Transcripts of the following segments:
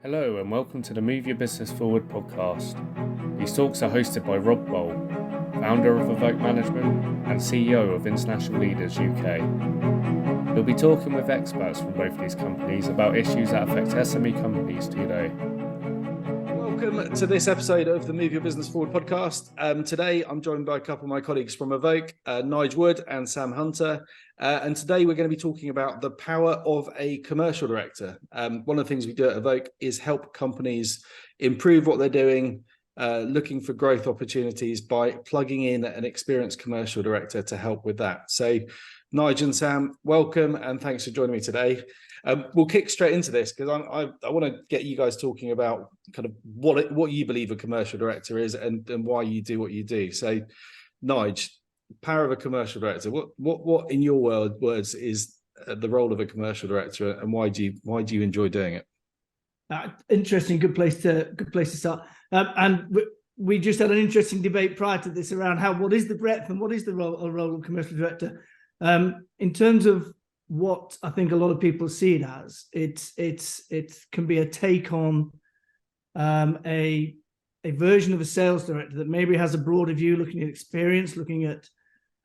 Hello and welcome to the Move Your Business Forward podcast. These talks are hosted by Boll, founder of Evoke Management and CEO of International Leaders UK. We'll be talking with experts from both these companies about issues that affect SME companies today. Welcome to this episode of the Move Your Business Forward podcast. Today I'm joined by a couple of my colleagues from Evoke, Nigel Wood and Sam Hunter. And today we're going to be talking about the power of a commercial director. One of the things we do at Evoke is help companies improve what they're doing, looking for growth opportunities by plugging in an experienced commercial director to help with that. So Nigel and Sam, welcome and thanks for joining me today. We'll kick straight into this because I want to get you guys talking about kind of what you believe a commercial director is and why you do what you do. So, Nigel, power of a commercial director. What in your words is the role of a commercial director, and why do you enjoy doing it? Interesting, good place to start. And we just had an interesting debate prior to this around what is the breadth and what is the role of commercial director. In terms of what I think a lot of people see it as, it can be a take on a version of a sales director that maybe has a broader view, looking at experience, looking at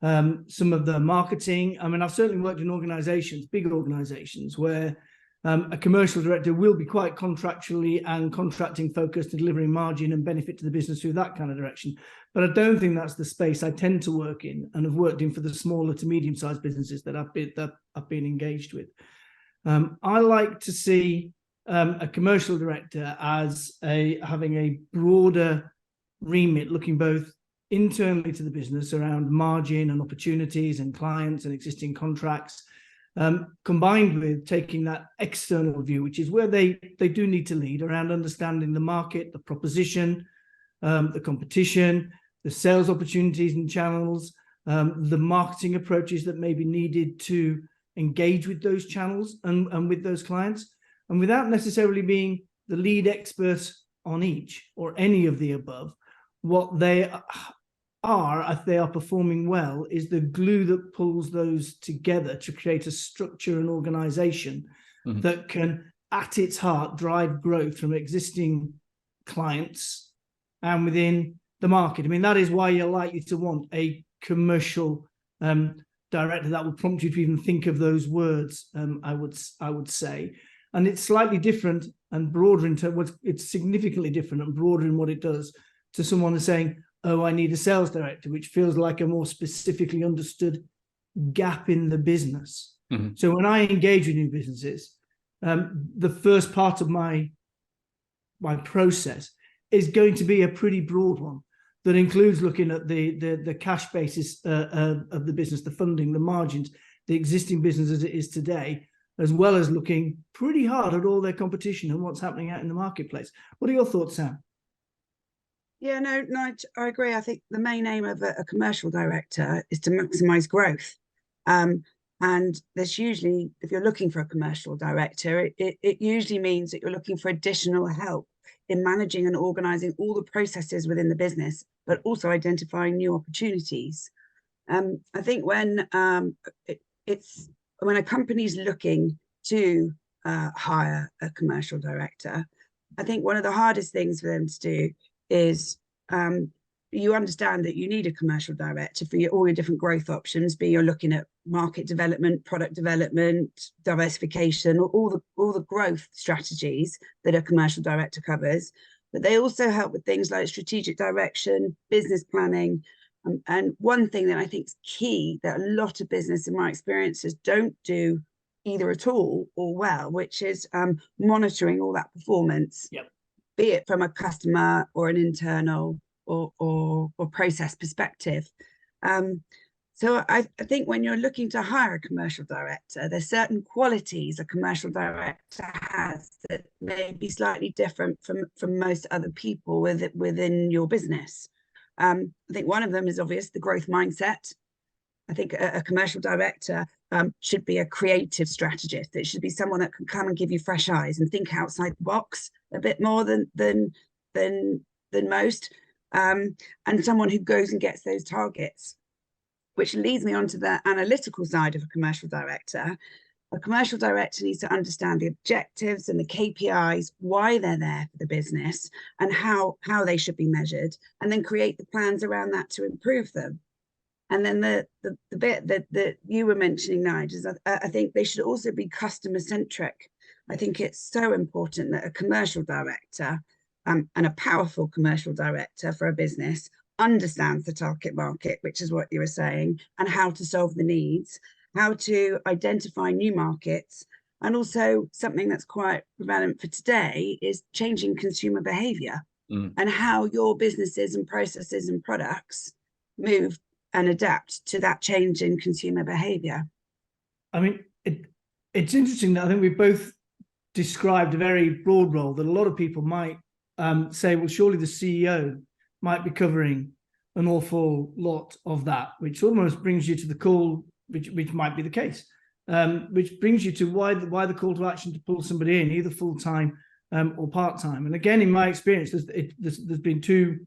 some of the marketing. I mean, I've certainly worked in organizations, big organizations, where a commercial director will be quite contractually and contracting focused and delivering margin and benefit to the business through that kind of direction. But I don't think that's the space I tend to work in and have worked in for the smaller to medium-sized businesses that I've been engaged with. I like to see a commercial director as having a broader remit, looking both internally to the business around margin and opportunities and clients and existing contracts, combined with taking that external view, which is where they do need to lead around understanding the market, the proposition, the competition, the sales opportunities and channels, the marketing approaches that may be needed to engage with those channels and with those clients, and without necessarily being the lead expert on each or any of the above. What they are, if they are performing well, is the glue that pulls those together to create a structure and organization that can, at its heart, drive growth from existing clients and within the market. I mean, that is why you're likely to want a commercial director that will prompt you to even think of those words, I would say. And it's slightly different and broader in terms, it's significantly different and broader in what it does to someone who's saying, oh, I need a sales director, which feels like a more specifically understood gap in the business. So when I engage with new businesses, the first part of my process is going to be a pretty broad one that includes looking at the cash basis of the business, the funding, the margins, the existing business as it is today, as well as looking pretty hard at all their competition and what's happening out in the marketplace. What are your thoughts, Sam? Yeah, no, I agree. I think the main aim of a commercial director is to maximize growth. And there's usually, if you're looking for a commercial director, it usually means that you're looking for additional help in managing and organizing all the processes within the business, but also identifying new opportunities. I think when a company's looking to hire a commercial director, I think one of the hardest things for them to do is you understand that you need a commercial director for all your different growth options, be you're looking at market development, product development, diversification, all the growth strategies that a commercial director covers. But they also help with things like strategic direction, business planning. And one thing that I think is key that a lot of business, in my experiences, don't do either at all or well, which is monitoring all that performance. Yep. Be it from a customer or an internal or process perspective. So I think when you're looking to hire a commercial director, there's certain qualities a commercial director has that may be slightly different from most other people within your business. I think one of them is obvious, the growth mindset. I think a commercial director should be a creative strategist. It should be someone that can come and give you fresh eyes and think outside the box a bit more than most, and someone who goes and gets those targets, which leads me on to the analytical side of a commercial director. A commercial director needs to understand the objectives and the KPIs, why they're there for the business, and how they should be measured, and then create the plans around that to improve them. And then the bit that you were mentioning, Nigel, is I think they should also be customer centric. I think it's so important that a commercial director and a powerful commercial director for a business understands the target market, which is what you were saying, and how to solve the needs, how to identify new markets, and also something that's quite relevant for today is changing consumer behavior and how your businesses and processes and products move and adapt to that change in consumer behavior. I mean, it's interesting that I think we've both described a very broad role that a lot of people might say, well, surely the CEO might be covering an awful lot of that, which almost brings you to the call, which might be the case, which brings you to why the call to action to pull somebody in, either full-time or part-time. And again, in my experience, there's been two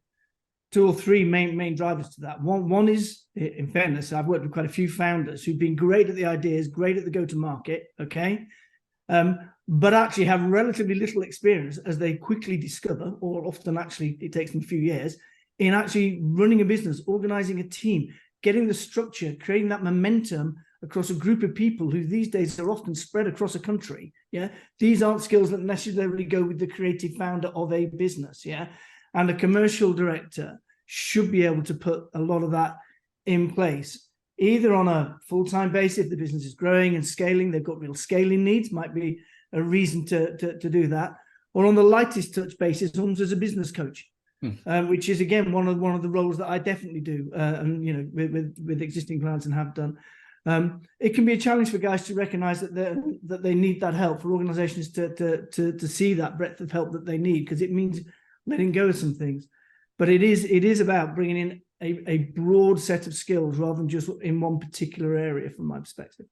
or three main drivers to that. One is, in fairness, I've worked with quite a few founders who've been great at the ideas, great at the go-to-market, okay, but actually have relatively little experience, as they quickly discover, or often actually it takes them a few years, in actually running a business, organizing a team, getting the structure, creating that momentum across a group of people who these days are often spread across a country. Yeah, these aren't skills that necessarily go with the creative founder of a business. Yeah, and a commercial director should be able to put a lot of that in place, either on a full-time basis if the business is growing and scaling, they've got real scaling needs, might be a reason to do that, or on the lightest touch basis, almost as a business coach. Which is again one of the roles that I definitely do, and you know, with existing clients and have done. It can be a challenge for guys to recognise that they need that help, for organisations to see that breadth of help that they need, because it means letting go of some things. But it is about bringing in a broad set of skills rather than just in one particular area, from my perspective.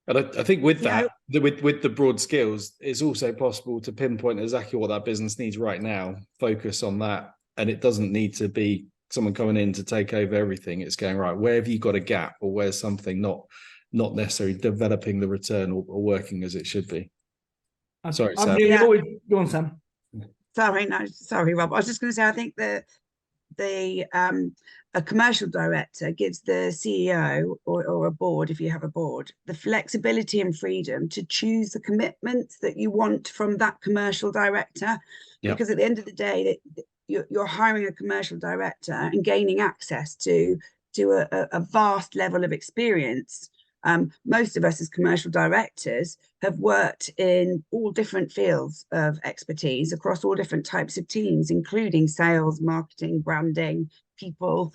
And I think with that, with the broad skills, it's also possible to pinpoint exactly what that business needs right now, focus on that. And it doesn't need to be someone coming in to take over everything. It's going, right, where have you got a gap, or where's something not necessarily developing the return or working as it should be? Sorry, Sam. Go on, Sam. Sorry, Rob. I was just going to say, I think that a commercial director gives the CEO or a board, if you have a board, the flexibility and freedom to choose the commitments that you want from that commercial director. Yep. Because at the end of the day, you're hiring a commercial director and gaining access to a vast level of experience. Most of us as commercial directors have worked in all different fields of expertise across all different types of teams, including sales, marketing, branding, people,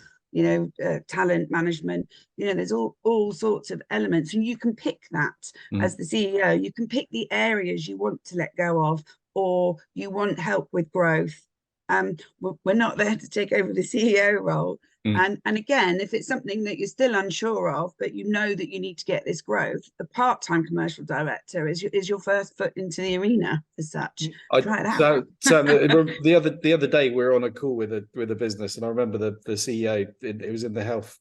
talent management. There's all sorts of elements, and you can pick that as the CEO. You can pick the areas you want to let go of, or you want help with growth. We're not there to take over the CEO role. And again, if it's something that you're still unsure of, but you know that you need to get this growth, the part-time commercial director is your first foot into the arena as such. Try it out. So the other day we were on a call with a business, and I remember the CEO. It was in the health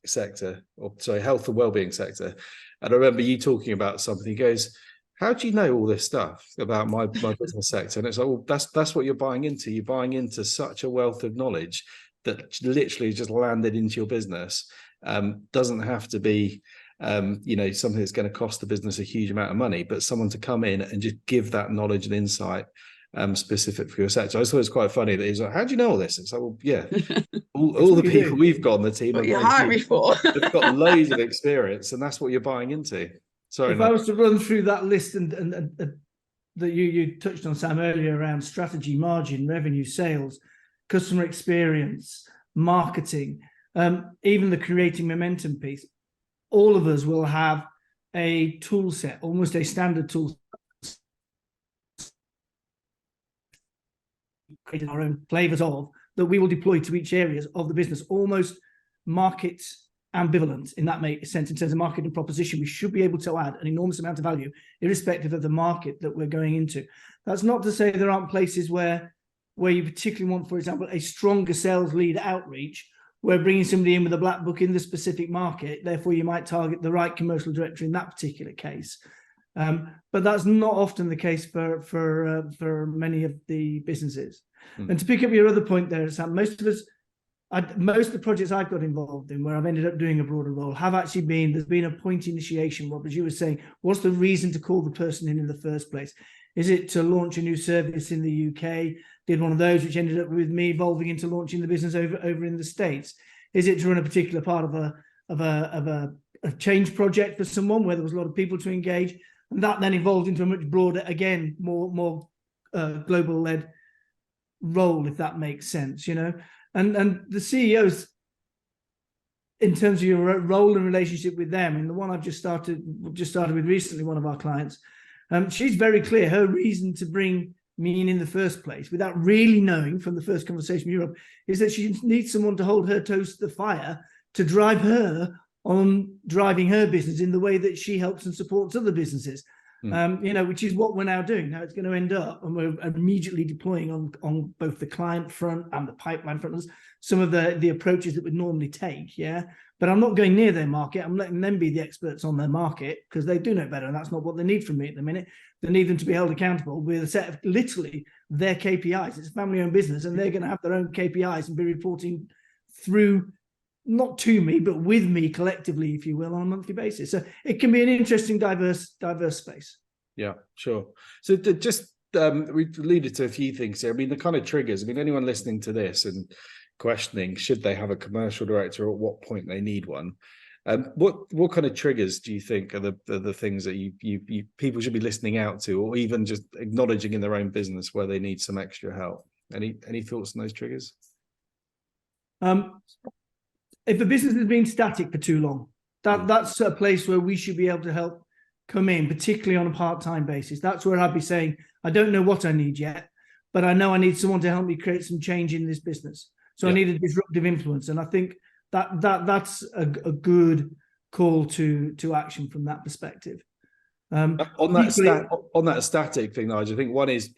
sector, or sorry, health and wellbeing sector. And I remember you talking about something. He goes, how do you know all this stuff about my business sector? And it's like, well, that's what you're buying into. You're buying into such a wealth of knowledge that literally just landed into your business. Doesn't have to be, something that's going to cost the business a huge amount of money, but someone to come in and just give that knowledge and insight specific for your sector. I just thought it was quite funny that he's like, how do you know all this? It's like, well, yeah, all the people we've got on the team. What you hire me for? They've got loads of experience, and that's what you're buying into. Sorry, if I was to run through that list and that you touched on, Sam, earlier, around strategy, margin, revenue, sales, customer experience, marketing, even the creating momentum piece, all of us will have a tool set, almost a standard tool, creating our own flavors of, that we will deploy to each areas of the business, almost market ambivalent in that sense. In terms of market and proposition, we should be able to add an enormous amount of value irrespective of the market that we're going into. That's not to say there aren't places where you particularly want, for example, a stronger sales lead outreach, we're bringing somebody in with a black book in the specific market, therefore you might target the right commercial director in that particular case. But that's not often the case for many of the businesses. And to pick up your other point there, Sam, most of the projects I've got involved in where I've ended up doing a broader role have actually been, there's been a point initiation, Rob, as you were saying, what's the reason to call the person in the first place? Is it to launch a new service in the UK? Did one of those, which ended up with me evolving into launching the business over in the States. Is it to run a particular part of a change project for someone where there was a lot of people to engage? And that then evolved into a much broader, again, more global-led role, if that makes sense, you know? And the CEOs, in terms of your role and relationship with them, and the one I've just started with recently, one of our clients, she's very clear. Her reason to bring me in the first place, without really knowing from the first conversation with Europe, is that she needs someone to hold her toes to the fire to drive her on driving her business in the way that she helps and supports other businesses. You know, which is what we're now doing. Now it's going to end up, and we're immediately deploying on both the client front and the pipeline front, some of the approaches that we'd normally take, yeah? But I'm not going near their market. I'm letting them be the experts on their market because they do know better, and that's not what they need from me at the minute. They need them to be held accountable with a set of literally their KPIs. It's a family-owned business, and they're going to have their own KPIs and be reporting through, not to me, but with me collectively, if you will, on a monthly basis. So it can be an interesting, diverse space. Yeah, sure. So we've alluded to a few things here. I mean, the kind of triggers, I mean, anyone listening to this and questioning, should they have a commercial director or at what point they need one? What kind of triggers do you think are the things that you people should be listening out to, or even just acknowledging in their own business where they need some extra help? Any thoughts on those triggers? If a business has been static for too long, that's a place where we should be able to help come in, particularly on a part-time basis. That's where I'd be saying, I don't know what I need yet, but I know I need someone to help me create some change in this business. So I need a disruptive influence. And I think that's a good call to action from that perspective. On that static thing, Nigel, I think one is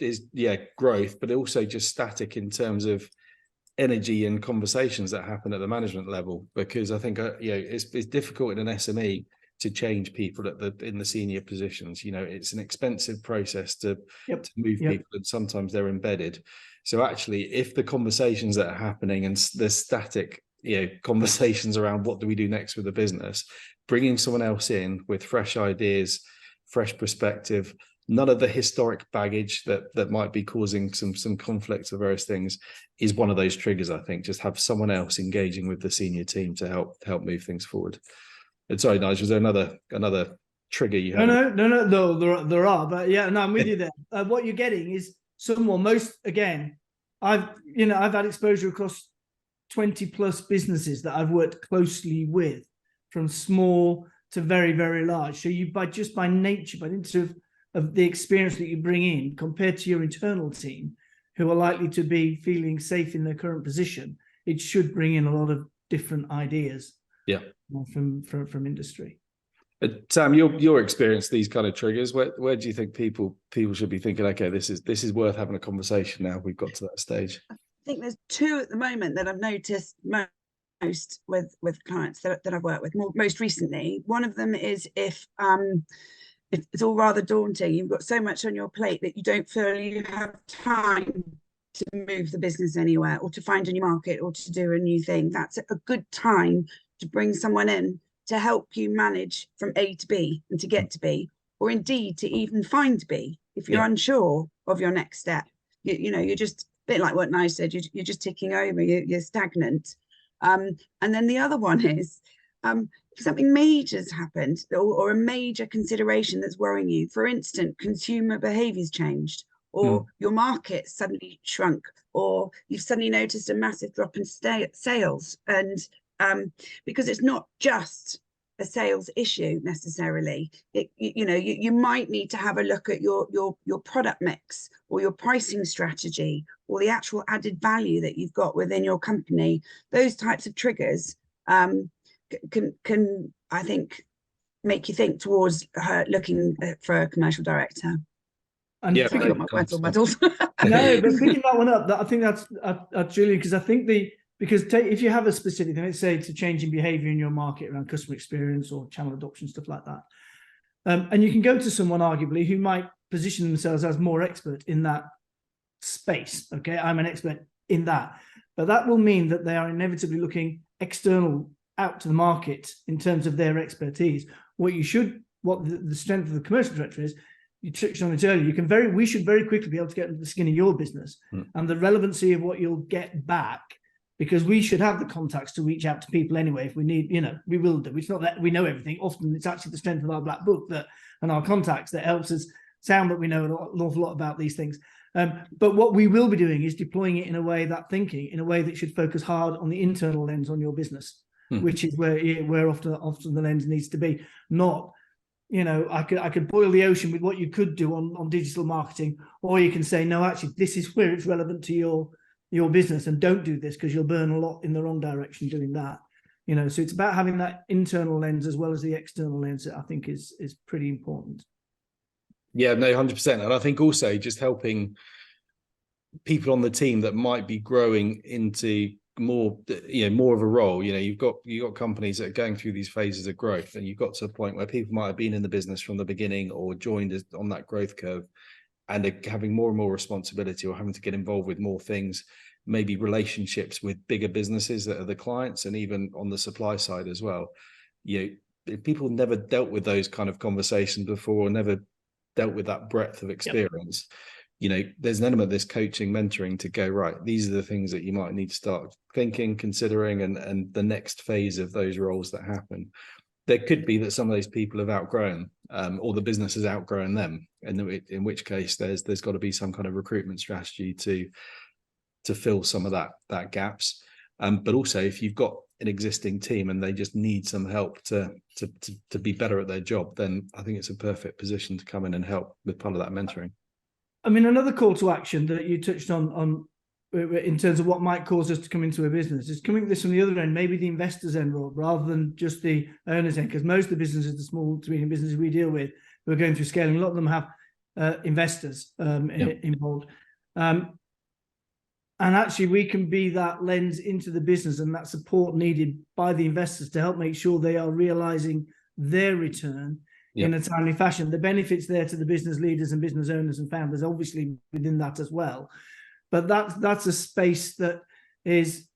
growth, but also just static in terms of energy and conversations that happen at the management level, because I think it's difficult in an SME to change people in the senior positions. You know, it's an expensive process to move people, and sometimes they're embedded. So actually, if the conversations that are happening and the static conversations around what do we do next with the business, bringing someone else in with fresh ideas, fresh perspective, none of the historic baggage that might be causing some conflicts or various things, is one of those triggers. I think just have someone else engaging with the senior team to help move things forward. And sorry, Nigel, is there another trigger you have? No, there are, but I'm with you there. What you're getting is someone, I've had exposure across 20 plus businesses that I've worked closely with, from small to very, very large. So by nature of the experience that you bring in compared to your internal team, who are likely to be feeling safe in their current position, it should bring in a lot of different ideas from industry. Sam, your experience, these kind of triggers, where do you think people should be thinking, okay, this is worth having a conversation now we've got to that stage? I think there's two at the moment that I've noticed most with clients that I've worked with most recently. One of them is if it's all rather daunting, you've got so much on your plate that you don't feel you have time to move the business anywhere, or to find a new market, or to do a new thing. That's a good time to bring someone in to help you manage from A to B and to get to B, or indeed to even find B if you're unsure of your next step. You're just a bit like what Nigel said, you're just ticking over, you're stagnant. And then the other one is if something major has happened, or a major consideration that's worrying you. For instance, consumer behaviour's changed, or your market suddenly shrunk, or you've suddenly noticed a massive drop in sales. And because it's not just a sales issue necessarily, you might need to have a look at your product mix, or your pricing strategy, or the actual added value that you've got within your company. Those types of triggers can I think make you think towards looking for a commercial director. And I got my words all muddled. No, but picking that one up, I think that's Julian, because I think because if you have a specific thing, let's say it's a change in behavior in your market around customer experience or channel adoption, stuff like that. And you can go to someone arguably who might position themselves as more expert in that space. Okay, I'm an expert in that. But that will mean that they are inevitably looking external out to the market in terms of their expertise. What the strength of the commercial director is, you touched on it earlier, we should very quickly be able to get into the skin of your business and the relevancy of what you'll get back, because we should have the contacts to reach out to people anyway if we need, we will do. It's not that we know everything. Often it's actually the strength of our black book and our contacts that helps us sound that we know an awful lot about these things. But what we will be doing is deploying it in a way that should focus hard on the internal lens on your business, which is where often the lens needs to be. Not, I could boil the ocean with what you could do on digital marketing, or you can say, no, actually, this is where it's relevant to your business, and don't do this because you'll burn a lot in the wrong direction doing that. So it's about having that internal lens as well as the external lens that I think is pretty important. Yeah, no, 100%. And I think also just helping people on the team that might be growing into more of a role. You've got companies that are going through these phases of growth, and you've got to a point where people might have been in the business from the beginning or joined on that growth curve, and are having more and more responsibility or having to get involved with more things, maybe relationships with bigger businesses that are the clients, and even on the supply side as well. If people never dealt with those kind of conversations before, or never dealt with that breadth of experience, there's an element of this coaching, mentoring to go, right, these are the things that you might need to start thinking, considering, and the next phase of those roles that happen. There could be that some of those people have outgrown, or the business has outgrown them, and in which case there's got to be some kind of recruitment strategy to fill some of that gaps. But also, if you've got an existing team and they just need some help to be better at their job, then I think it's a perfect position to come in and help with part of that mentoring. I mean, another call to action that you touched on in terms of what might cause us to come into a business is coming at this from the other end, maybe the investor's end, rather than just the owner's end, because most of the businesses, the small to medium businesses we deal with, who are going through scaling, a lot of them have investors involved. And actually, we can be that lens into the business and that support needed by the investors to help make sure they are realizing their return in a timely fashion. The benefits there to the business leaders and business owners and founders, obviously within that as well. But that's a space that is,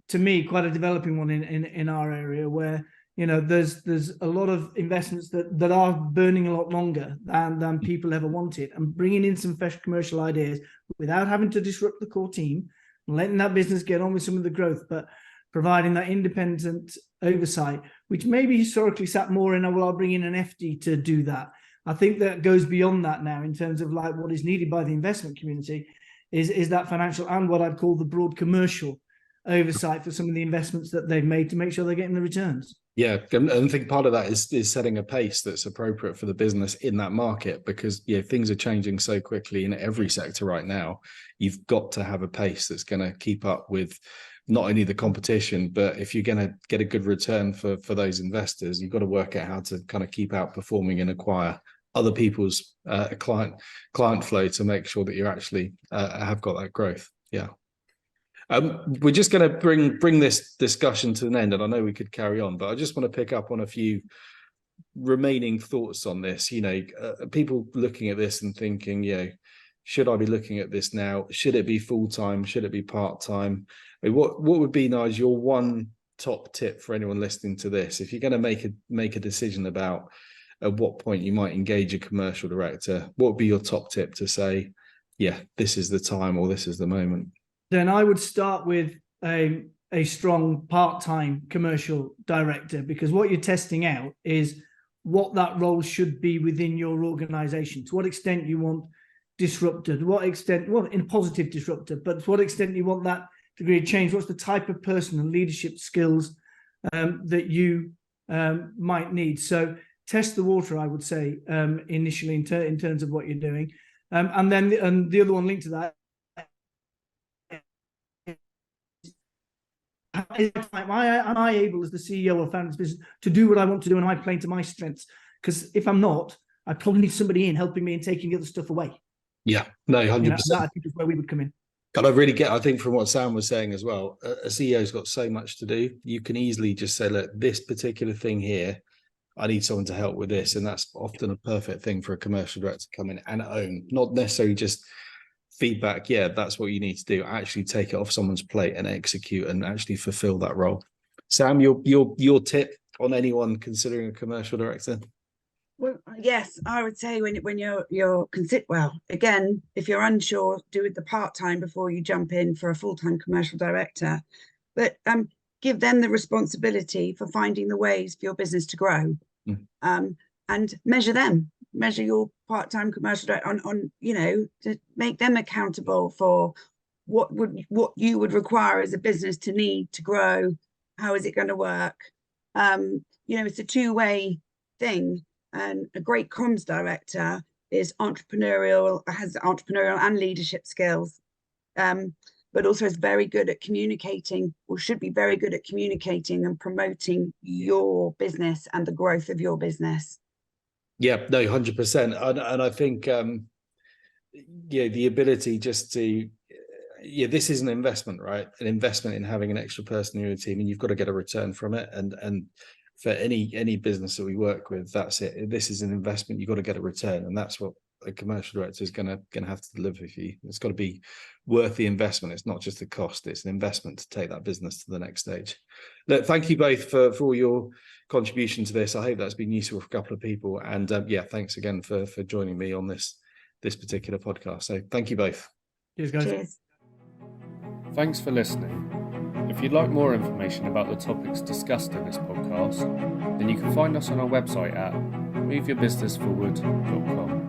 to me, quite a developing one in our area, where there's a lot of investments that are burning a lot longer than people ever wanted, and bringing in some fresh commercial ideas without having to disrupt the core team, and letting that business get on with some of the growth, but providing that independent oversight, which maybe historically sat more in, I'll bring in an FD to do that. I think that goes beyond that now in terms of like what is needed by the investment community is that financial and what I'd call the broad commercial oversight for some of the investments that they've made to make sure they're getting the returns. Yeah, and I think part of that is setting a pace that's appropriate for the business in that market, because things are changing so quickly in every sector right now. You've got to have a pace that's going to keep up with not only the competition, but if you're going to get a good return for those investors, you've got to work out how to kind of keep outperforming and acquire other people's client flow to make sure that you actually have got that growth. Yeah. We're just going to bring this discussion to an end, and I know we could carry on, but I just want to pick up on a few remaining thoughts on this. People looking at this and thinking, should I be looking at this now? Should it be full-time? Should it be part-time? I mean, what would be, Nigel, your one top tip for anyone listening to this? If you're going to make a decision about at what point you might engage a commercial director, what would be your top tip to say, this is the time, or this is the moment? Then I would start with a strong part-time commercial director, because what you're testing out is what that role should be within your organization. To what extent you want disrupted, what extent, well, in a positive disruptor, but to what extent you want that degree of change, what's the type of person and leadership skills that you might need. So test the water, I would say, initially in terms of what you're doing. And then the other one linked to that, am I able as the CEO of Founders Business to do what I want to do, and am I playing to my strengths? Because if I'm not, I probably need somebody in helping me and taking the other stuff away. Yeah, no, 100%. That I think is where we would come in. And I think from what Sam was saying as well, a CEO's got so much to do. You can easily just say, look, this particular thing here, I need someone to help with this. And that's often a perfect thing for a commercial director to come in and own, not necessarily just feedback. Yeah, that's what you need to do. Actually take it off someone's plate and execute and actually fulfill that role. Sam, your tip on anyone considering a commercial director? Well, yes, I would say when you're again, if you're unsure, do it the part-time before you jump in for a full-time commercial director. But give them the responsibility for finding the ways for your business to grow. And measure your part-time commercial director on to make them accountable for what you would require as a business to need to grow. How is it going to work? It's a two-way thing. And a great comms director has entrepreneurial and leadership skills, but also is very good at communicating, or should be very good at communicating and promoting your business and the growth of your business. Yeah, no, 100%. And I think, the ability just to, this is an investment, right? An investment in having an extra person in your team, and you've got to get a return from it. And for any business that we work with, that's it. This is an investment. You've got to get a return, and that's what a commercial director is going to have to deliver for you. It's got to be worth the investment. It's not just the cost; it's an investment to take that business to the next stage. Look, thank you both for all your contribution to this. I hope that's been useful for a couple of people. And thanks again for joining me on this particular podcast. So thank you both. Cheers, guys. Cheers. Thanks for listening. If you'd like more information about the topics discussed in this podcast, then you can find us on our website at moveyourbusinessforward.com.